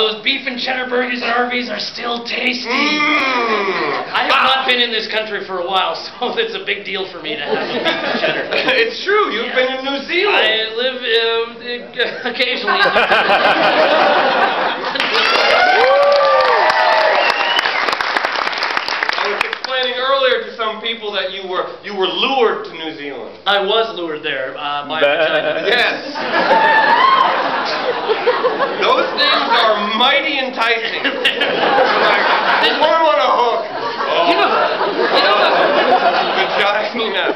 those beef and cheddar burgers at Arby's are still tasty. I have not been in this country for a while, so it's a big deal for me to have a beef and cheddar. It's true, you've been in New Zealand. I live occasionally. Earlier to some people that you were lured to New Zealand. I was lured there by a vagina. Yes. Those things are mighty enticing. Like, worm on a hook. Oh. You know Vagina.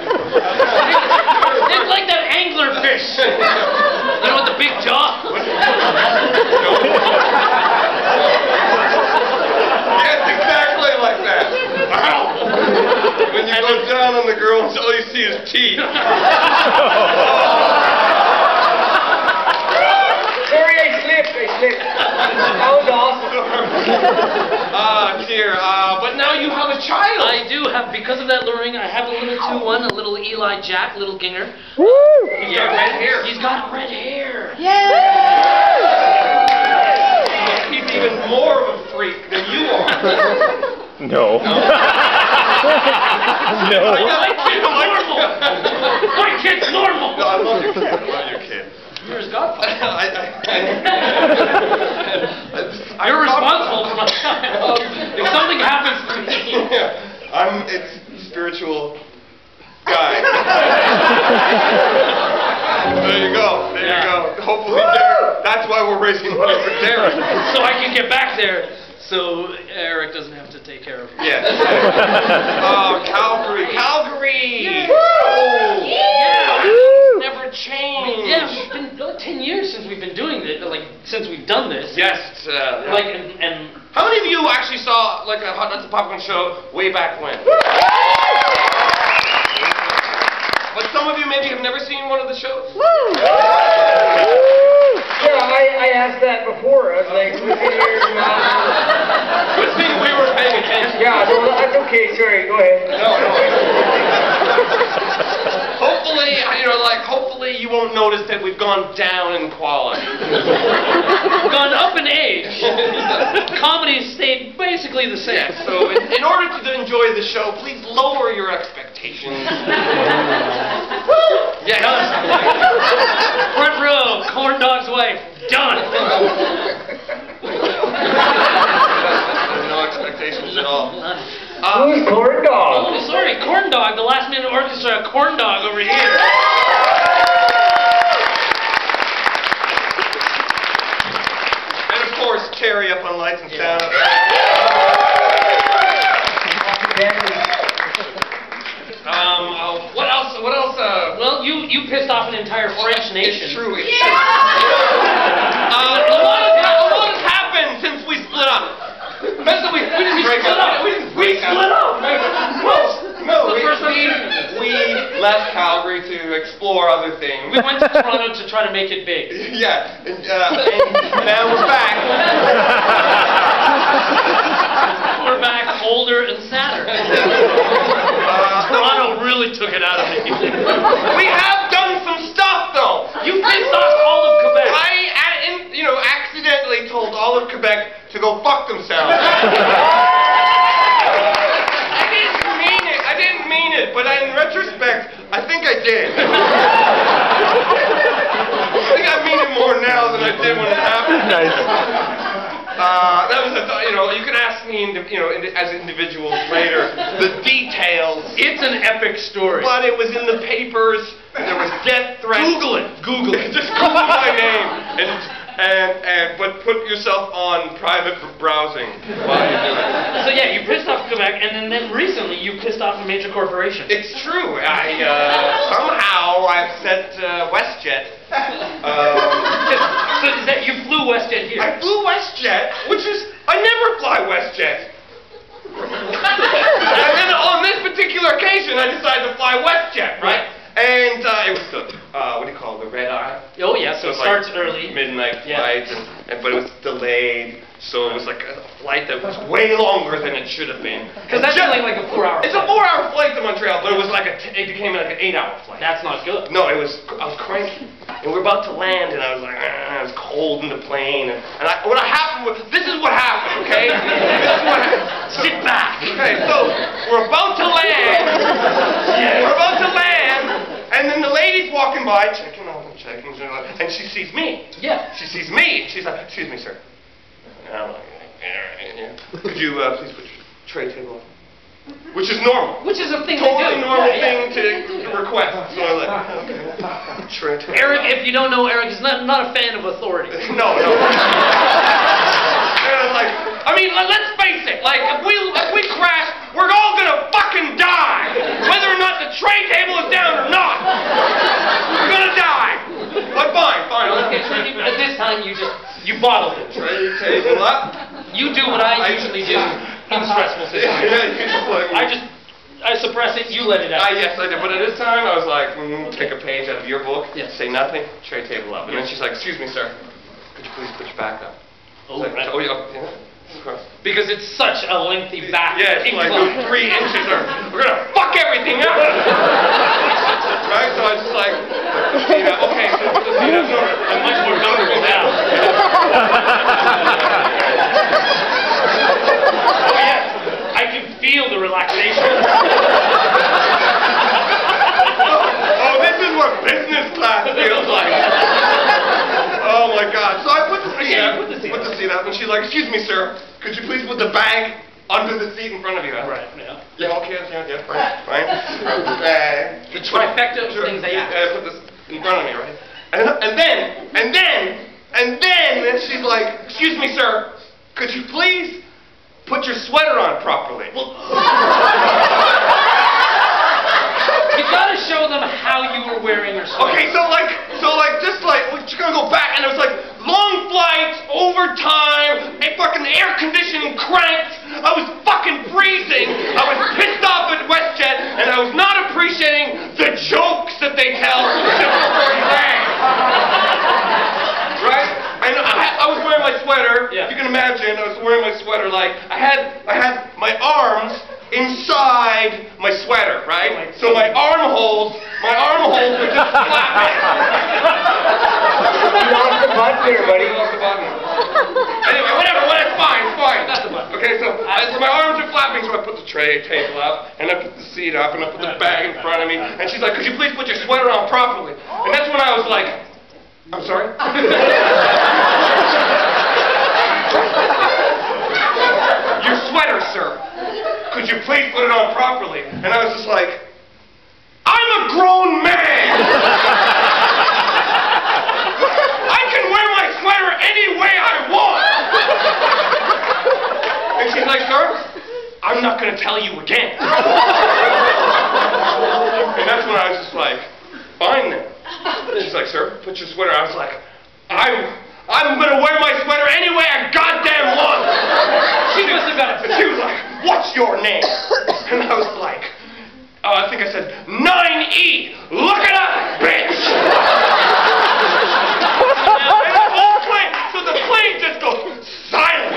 It's like that angler fish. You know, with the big jaw. Yes, exactly like that. Wow. When you go down on the girl, all you see is teeth. Sorry, I slipped. That was awesome. Dear. But now you have a child. I do have, because of that luring, I have a little 2-1, a little Eli Jack, little Ginger. Woo! He's got red hair. He's got red hair. Yeah! He's even more of a freak than you are. No. No. My kid's normal. My kid's normal. No, I love your kid. I love your kid. You're his godfather. You're responsible for my child. If something happens to me. Yeah, it's spiritual guy. There you go. There you go. Hopefully, Derek. That's why we're raising money for Derek. So I can get back there. So Eric doesn't have to take care of him. Yes. Oh, Calgary. Calgary! Yeah. Oh. Yeah. Never changed. Yeah, it's been 10 years since we've been doing this, like, since we've done this. Yes. Like, and how many of you actually saw, like, a Hot Nuts and Popcorn show way back when? But some of you maybe have never seen one of the shows. Yeah, I asked that before. I was like, look at your Good thing we were paying attention. Yeah, no, that's okay. Sorry, go ahead. No. Hopefully you won't notice that we've gone down in quality. We've gone up in age. Comedy's stayed basically the same. Yeah, so in order to enjoy the show, please lower your expectations. Yeah. Front row, corn dog's wife, done. No expectations at all. Who's corn dog? Oh, sorry, corn dog, the last minute orchestra, corn dog over here. And of course, Terry up on lights and sound. What else? Well, you pissed off an entire French nation. It's true. A lot has happened since we split up. We didn't break up. We split up. No, we left Calgary to explore other things. We went to Toronto to try to make it big. Yeah, and now we're back. We're back older and sadder. Toronto really took it out of me. We have done some stuff, though. You pissed off all of Quebec. I accidentally told all of Quebec to go fuck themselves. I didn't mean it, but in retrospect, I think I did. I think I mean it more now than I did when it happened. Nice. That was you can ask me, as individuals later, the details. It's an epic story. But it was in the papers. There was death threats. Google it. Just Google my name but put yourself on private browsing while you do it. So yeah, you pissed off Quebec, and then recently you pissed off a major corporation. It's true. Somehow I upset WestJet. So is that you flew WestJet here? I flew WestJet, I never fly WestJet. And then on this particular occasion, I decided to fly WestJet, right? And it was good. what do you call it, the red eye. Oh yeah, so it starts like early. Midnight flight, but it was delayed, so it was like a flight that was way longer than it should have been. Because that's only like a 4-hour flight. It's a 4-hour flight to Montreal, but it was like it became like an 8-hour flight. That's not good. No, I was cranky. And we were about to land, and I was like, I was cold in the plane. What happened was, this is what happened, okay? This is what happened. Sit back. Okay, so we're about to land. We're about to land, and then the lady's walking by, checking, and she sees me. Yeah. She sees me. She's like, excuse me, sir. And I'm like, yeah. Could you please put your tray table on? Which is normal. Which is a thing totally to do. normal thing to request. So I'm like, okay. Tray table. Eric, if you don't know, Eric is not a fan of authority. No. And I was like, I mean, let's face it. Like, if we crash, we're all gonna fucking die, whether or not the tray table is down or not. We're gonna die. But fine. Okay, at this time you bottled it. Tray table up. You do what I usually do in stressful situations. Yeah, you just like. I suppress it, you let it out. Yes, I did. But at this time, I was like, take a page out of your book, say nothing, tray table up. And then she's like, excuse me, sir, could you please put your back up? Oh, like, right. Oh, yeah. Because it's such a lengthy back. Yeah, it's like those 3 inches we're gonna fuck everything up. Right? So I just like, put the seat up. Okay, so put the seat up. I'm much more comfortable now. Oh yes, I can feel the relaxation. Oh, this is what business class feels like. Oh my God. So I put the seat up, and she's like, excuse me, sir, could you please put the bag under the seat in front of you? Right, yeah. Yeah, okay, yeah, fine. The trifecta of things they ask. Put this in front of me, right? And then she's like, excuse me, sir, could you please put your sweater on properly? Well, you gotta show them how you were wearing your sweater. Okay, so we're just gonna go back, and it was like long flights, overtime, fucking air conditioning cranked. I was fucking freezing. I was pissed off at WestJet, and I was not appreciating the jokes that they tell before you land. Right? And I was wearing my sweater. Yeah. If you can imagine, I was wearing my sweater like I had my arms inside my sweater, right? So my armholes were just flapping. You lost the button here, buddy. You lost the button. Anyway, whatever, it's fine. That's the button. Okay, so my arms are flapping, so I put the tray table up, and I put the seat up, and I put the bag in front of me, and she's like, could you please put your sweater on properly? And that's when I was like, I'm sorry? Your sweater, sir. Could you please put it on properly? And I was just like, I'm a grown man! I can wear my sweater any way I want! And she's like, sir, I'm not going to tell you again. And that's when I was just like, fine then. She's like, sir, put your sweater on. I was like, I'm going to wear my sweater any way I goddamn want! She was like, what's your name? And I was like, I think I said, 9E! Look it up, bitch! And the whole plane, so the plane just goes silent.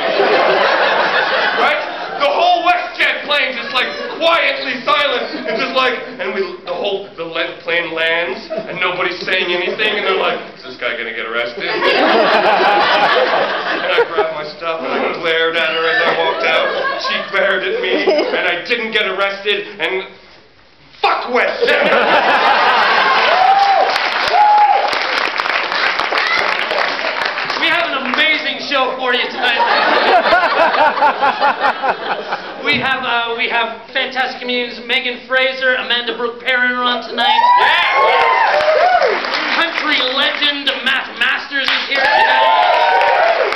Right? The whole WestJet plane just like quietly silent. And just like, and the plane lands, and nobody's saying anything, and they're like, is this guy gonna get arrested? And I grabbed my stuff, and I glared at her as I walked out. She glared at me, and I didn't get arrested, and fuck WestJet! We have an amazing show for you tonight. We have fantastic comedians. Megan Fraser, Amanda Brooke Perrin are on tonight. Country legend Matt Masters is here tonight.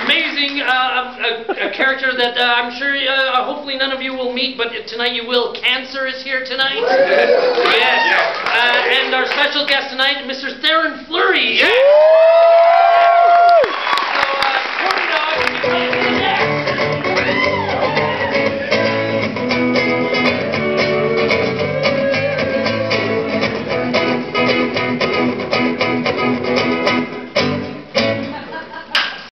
Amazing a character that I'm sure hopefully none of you will meet, but tonight you will. Cancer is here tonight. Yes. And our special guest tonight, Mr. Theron Flores. Yeah. So, Corny Dog.